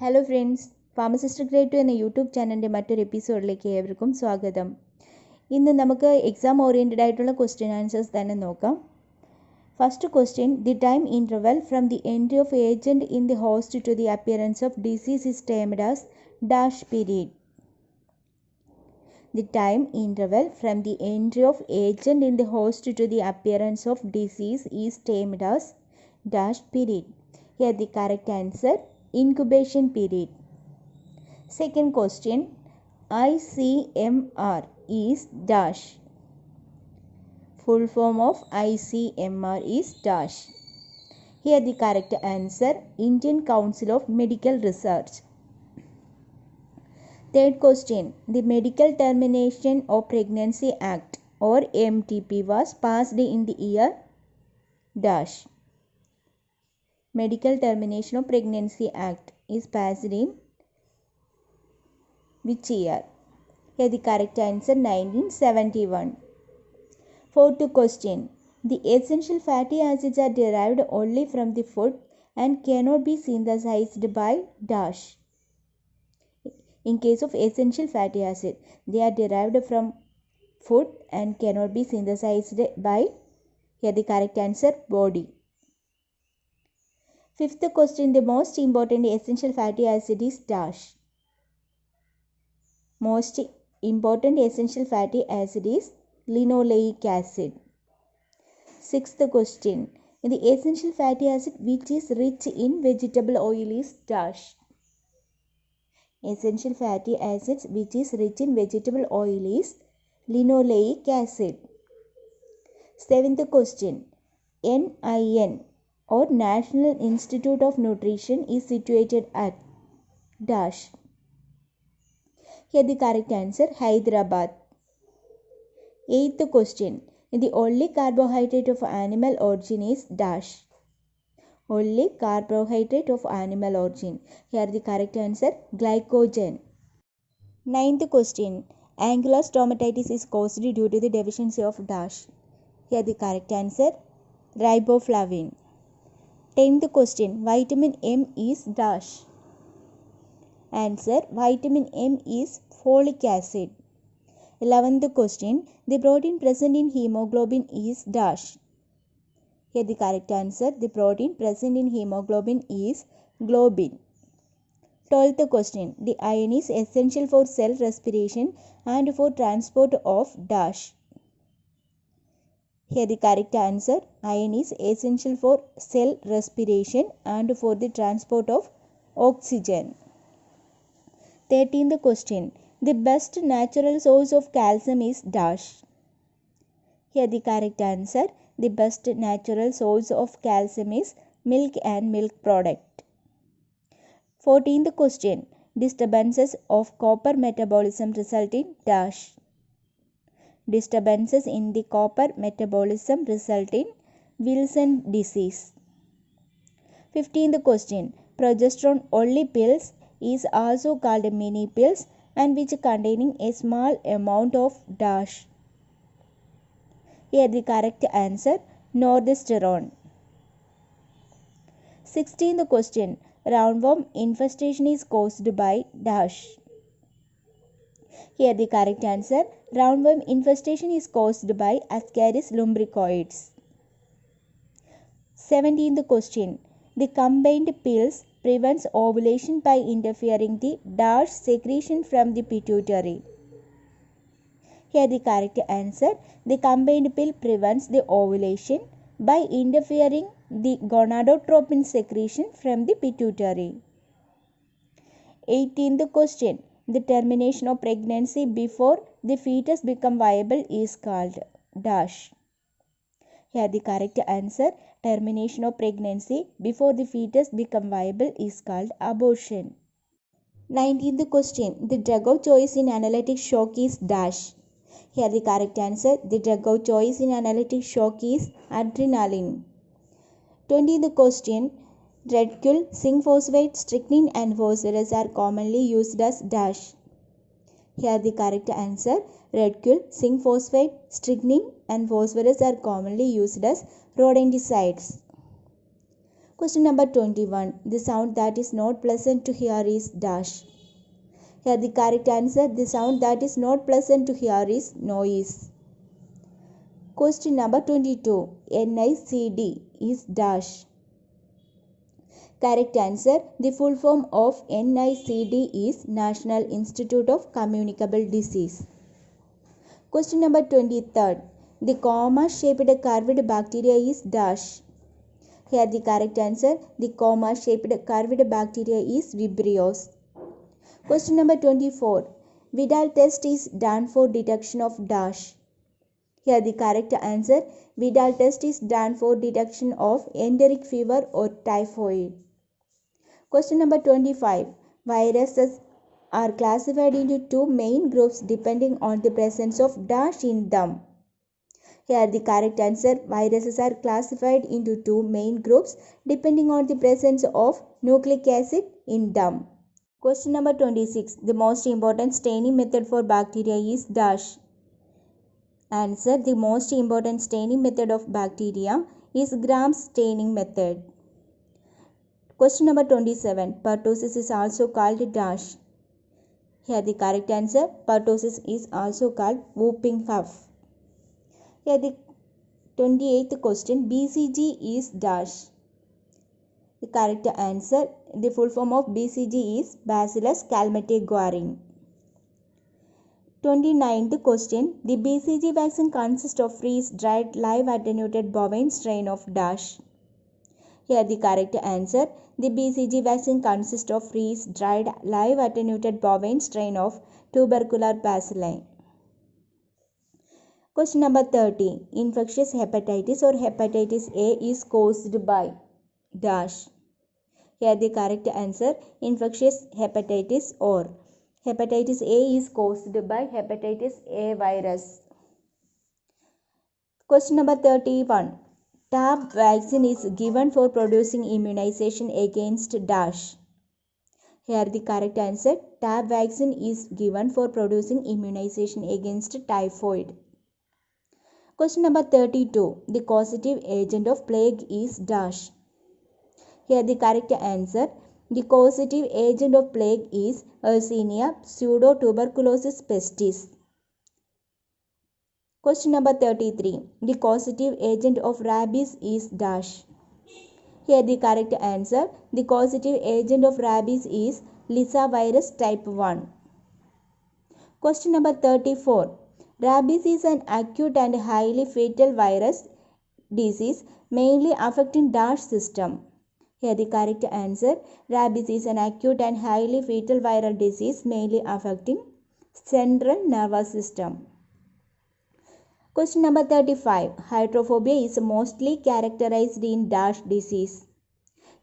Hello friends, pharmacist grade 2 എന്ന YouTube ചാനലിൻ്റെ മറ്റൊരു എപ്പിസോഡിലേക്ക് ഏവർക്കും സ്വാഗതം. ഇന്ന് നമുക്ക് എക്സാം ഓറിയൻറ്റഡ് ആയിട്ടുള്ള ക്വസ്റ്റ്യൻ ആൻസേഴ്സ് തന്നെ നോക്കാം. First question, the time interval from the entry of agent in the host to the appearance of disease is termed as dash period. The time interval from the entry of agent in the host to the appearance of disease is termed as dash period. Here the correct answer, incubation period. Second question, ICMR is dash. Full form of ICMR is dash. Here the correct answer, Indian Council of Medical Research. Third question, the Medical Termination of Pregnancy Act or MTP was passed in the year dash. Medical Termination of Pregnancy Act is passed in which year? Here the correct answer, 1971. Fourth question, the essential fatty acids are derived only from the food and cannot be synthesized by dash. In case of essential fatty acid, they are derived from food and cannot be synthesized by, here the correct answer, body. Fifth question, the most important essential fatty acid is dash. Most important essential fatty acid is linoleic acid. Sixth question, the essential fatty acid which is rich in vegetable oil is dash. Essential fatty acids which is rich in vegetable oil is linoleic acid. Seventh question, NIN or National Institute of Nutrition is situated at dash. Here the correct answer, Hyderabad. Eighth question, the only carbohydrate of animal origin is dash. Only carbohydrate of animal origin. Here the correct answer, glycogen. Ninth question, angular stomatitis is caused due to the deficiency of dash. Here the correct answer, riboflavin. 10th question, vitamin M is dash. Answer, vitamin M is folic acid. 11th question, the protein present in hemoglobin is dash. Here the correct answer, the protein present in hemoglobin is globin. 12th question, the iron is essential for cell respiration and for transport of dash. Here the correct answer, iron is essential for cell respiration and for the transport of oxygen. 13th question, the best natural source of calcium is dash. Here the correct answer, the best natural source of calcium is milk and milk product. 14th question, disturbances of copper metabolism result in dash. Disturbances in the copper metabolism result in Wilson disease. 15th question, progesterone only pills is also called mini pills and which containing a small amount of dash. Here the correct answer, northestrone. 16th question, roundworm infestation is caused by dash. Here the correct answer, roundworm infestation is caused by Ascaris lumbricoides. 17th question, the combined pills prevents ovulation by interfering the dash secretion from the pituitary. Here the correct answer, the combined pill prevents the ovulation by interfering the gonadotropin secretion from the pituitary. 18th question, the termination of pregnancy before the fetus become viable is called dash. Here the correct answer, termination of pregnancy before the fetus become viable is called abortion. 19th question, the drug of choice in analytic shock is dash. Here the correct answer, the drug of choice in analytic shock is adrenaline. 20th question, Redcule, zinc phosphate, strychnine and phosphorus are commonly used as dash. Here the correct answer, Redcule, zinc phosphate, strychnine and phosphorus are commonly used as rodenticides. Question number 21. The sound that is not pleasant to hear is dash. Here the correct answer, the sound that is not pleasant to hear is noise. Question number 22. NICD is dash. Correct answer, the full form of NICD is National Institute of Communicable Disease. Question number 23. The comma-shaped curved bacteria is dash. Here the correct answer, the comma-shaped curved bacteria is Vibrios. Question number 24. Vidal test is done for detection of dash. Here the correct answer, Vidal test is done for detection of enteric fever or typhoid. Question number 25. Viruses are classified into two main groups depending on the presence of dash in them. Here the correct answer, viruses are classified into two main groups depending on the presence of nucleic acid in them. Question number 26. The most important staining method for bacteria is dash. Answer, the most important staining method of bacteria is Gram staining method. Question number 27. Pertussis is also called dash. Here the correct answer, pertussis is also called whooping cough. Here the 28th question, BCG is dash. The correct answer, the full form of BCG is Bacillus calmette-guerin. 29th question, the BCG vaccine consists of freeze-dried live attenuated bovine strain of dash. Here the correct answer, the BCG vaccine consists of freeze-dried live attenuated bovine strain of tubercular bacilli. Question number 30. Infectious hepatitis or hepatitis A is caused by dash. Here the correct answer, infectious hepatitis or hepatitis A is caused by hepatitis A virus. Question number 31. TAB vaccine is given for producing immunization against dash. Here the correct answer, TAB vaccine is given for producing immunization against typhoid. Question number 32. The causative agent of plague is dash. Here the correct answer, the causative agent of plague is Yersinia pseudotuberculosis pestis. Question number 33. The causative agent of rabies is dash. Here the correct answer, the causative agent of rabies is Lissa virus type 1. Question number 34. Rabies is an acute and highly fatal virus disease mainly affecting dash system. Here the correct answer, rabies is an acute and highly fatal viral disease mainly affecting central nervous system. Question number 35. Hydrophobia is mostly characterized in dash disease.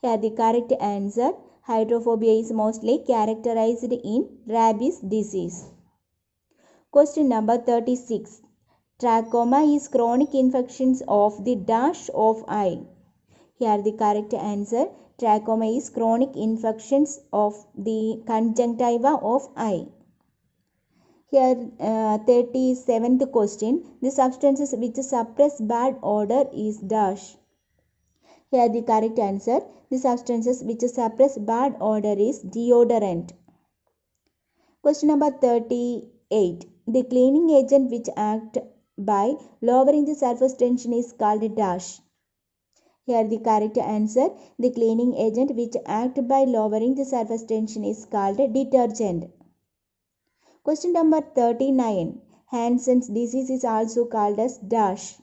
Here the correct answer, hydrophobia is mostly characterized in rabies disease. Question number 36. Trachoma is chronic infections of the dash of eye. Here the correct answer, trachoma is chronic infections of the conjunctiva of eye. Here 37th question, the substances which suppress bad odor is dash. Here the correct answer, the substances which suppress bad odor is deodorant. Question number 38. The cleaning agent which act by lowering the surface tension is called dash. Here the correct answer, the cleaning agent which act by lowering the surface tension is called detergent. Question number 39. Hansen's disease is also called as dash.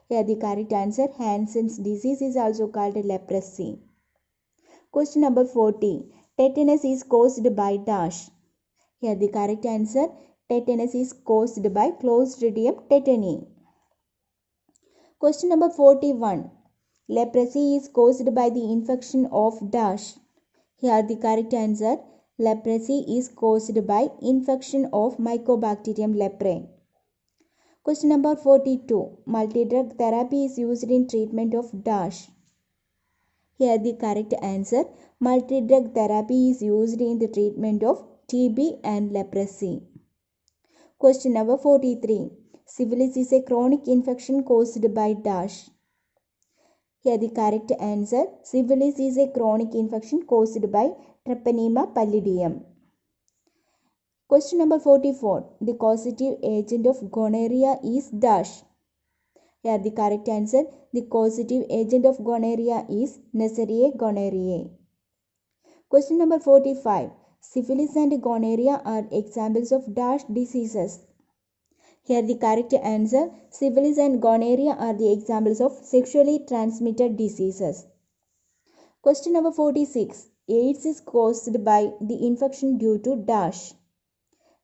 Here the correct answer, Hansen's disease is also called leprosy. Question number 40. Tetanus is caused by dash. Here the correct answer, tetanus is caused by Clostridium tetani. Question number 41. Leprosy is caused by the infection of dash. Here the correct answer, leprosy is caused by infection of Mycobacterium leprae. Question number 42. Multidrug therapy is used in treatment of dash. Here the correct answer, multidrug therapy is used in the treatment of TB and leprosy. Question number 43. Syphilis is a chronic infection caused by dash. Here the correct answer, syphilis is a chronic infection caused by Treponema pallidum. Question number 44. The causative agent of gonorrhea is dash. Here the correct answer, the causative agent of gonorrhea is Neisseria gonorrhoeae. Question number 45. Syphilis and gonorrhea are examples of dash diseases. Here the correct answer, syphilis and gonorrhea are the examples of sexually transmitted diseases. Question number 46. AIDS is caused by the infection due to dash.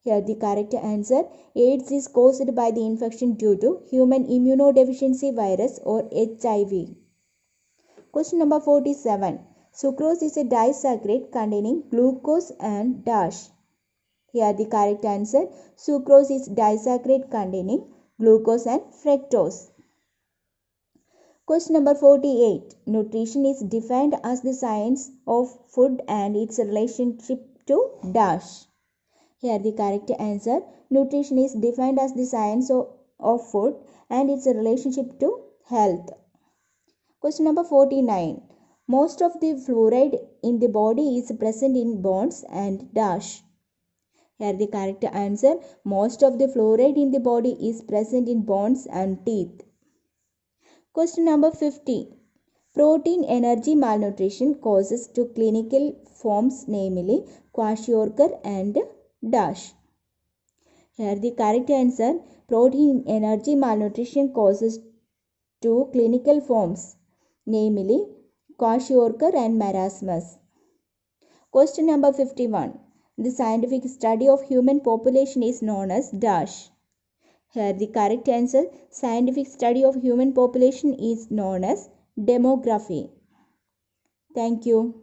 Here the correct answer, AIDS is caused by the infection due to human immunodeficiency virus or HIV. Question number 47. Sucrose is a disaccharide containing glucose and dash. Here the correct answer, sucrose is disaccharide containing glucose and fructose. Question number 48. Nutrition is defined as the science of food and its relationship to dash. Here the correct answer, nutrition is defined as the science of food and its relationship to health. Question number 49. Most of the fluoride in the body is present in bones and dash. Here the correct answer, most of the fluoride in the body is present in bones and teeth. Question number 50. Protein energy malnutrition causes two clinical forms, namely kwashiorkor and dash. Here the correct answer, protein energy malnutrition causes two clinical forms, namely kwashiorkor and marasmus. Question number 51. The scientific study of human population is known as dash. Here the correct answer, scientific study of human population is known as demography. Thank you.